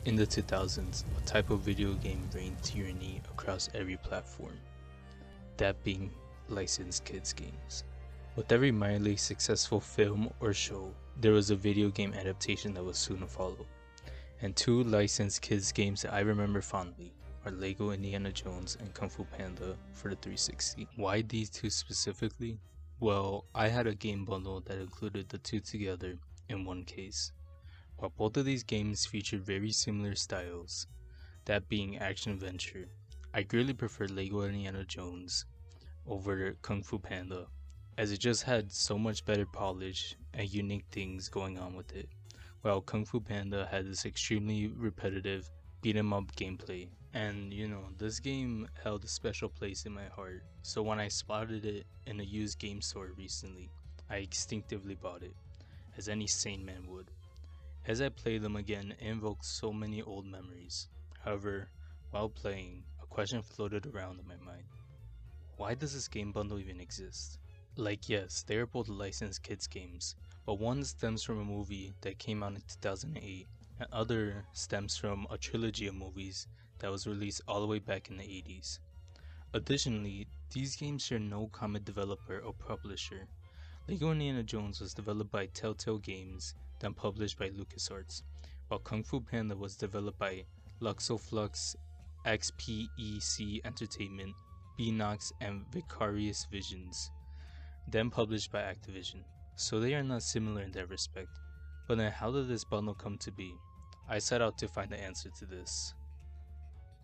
In the 2000s, a type of video game reigned tyranny across every platform, that being licensed kids games. With every mildly successful film or show, there was a video game adaptation that was soon to follow. And two licensed kids games that I remember fondly are LEGO Indiana Jones and Kung Fu Panda for the 360. Why these two specifically? Well, I had a game bundle that included the two together in one case. While both of these games featured very similar styles, that being action adventure, I greatly preferred LEGO Indiana Jones over Kung Fu Panda, as it just had so much better polish and unique things going on with it, while Kung Fu Panda had this extremely repetitive beat 'em up gameplay. And this game held a special place in my heart, so when I spotted it in a used game store recently, I instinctively bought it, as any sane man would. As I played them again, it invoked so many old memories. However, while playing, a question floated around in my mind. Why does this game bundle even exist? Like, yes, they are both licensed kids games, but one stems from a movie that came out in 2008, and other stems from a trilogy of movies that was released all the way back in the 80s. Additionally, these games share no common developer or publisher. LEGO Indiana Jones was developed by Telltale Games, then published by LucasArts, while Kung Fu Panda was developed by Luxoflux, XPEC Entertainment, Beenox, and Vicarious Visions, then published by Activision. So they are not similar in that respect. But then how did this bundle come to be? I set out to find the answer to this.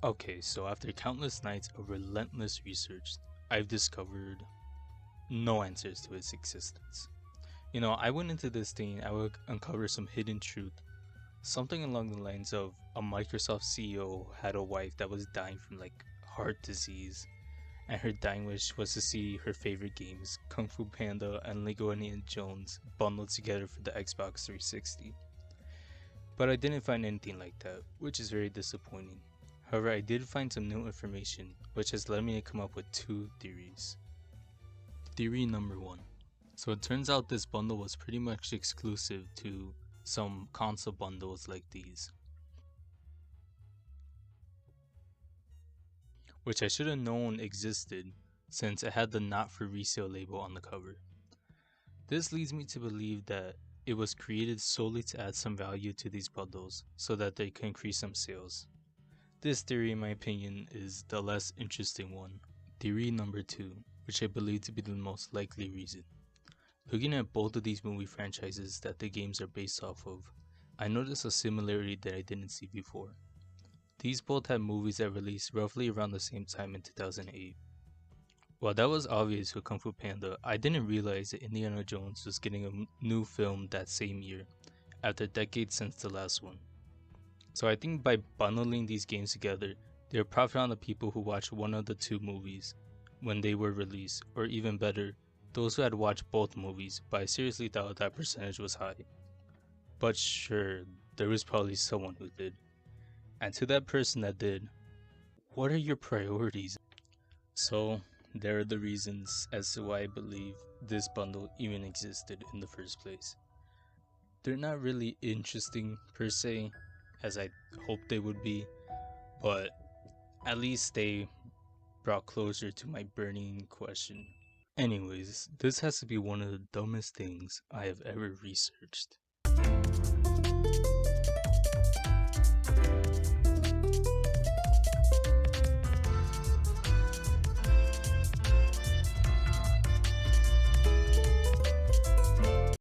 Okay, so after countless nights of relentless research, I've discovered no answers to its existence. I went into this thing, I would uncover some hidden truth. Something along the lines of a Microsoft CEO had a wife that was dying from heart disease, and her dying wish was to see her favorite games, Kung Fu Panda and LEGO Indiana Jones, bundled together for the Xbox 360. But I didn't find anything like that, which is very disappointing. However, I did find some new information, which has led me to come up with two theories. Theory number one. So it turns out this bundle was pretty much exclusive to some console bundles like these, which I should have known existed since it had the not for resale label on the cover. This leads me to believe that it was created solely to add some value to these bundles so that they can increase some sales. This theory, in my opinion, is the less interesting one. Theory number two, which I believe to be the most likely reason. Looking at both of these movie franchises that the games are based off of, I noticed a similarity that I didn't see before. These both had movies that released roughly around the same time in 2008. While that was obvious with Kung Fu Panda, I didn't realize that Indiana Jones was getting a new film that same year, after decades since the last one. So I think by bundling these games together, they would profit on the people who watched one of the two movies when they were released, or even better, those who had watched both movies, but I seriously thought that percentage was high. But sure, there was probably someone who did. And to that person that did, what are your priorities? So, there are the reasons as to why I believe this bundle even existed in the first place. They're not really interesting per se, as I hoped they would be, but at least they brought closer to my burning question. Anyways, this has to be one of the dumbest things I have ever researched.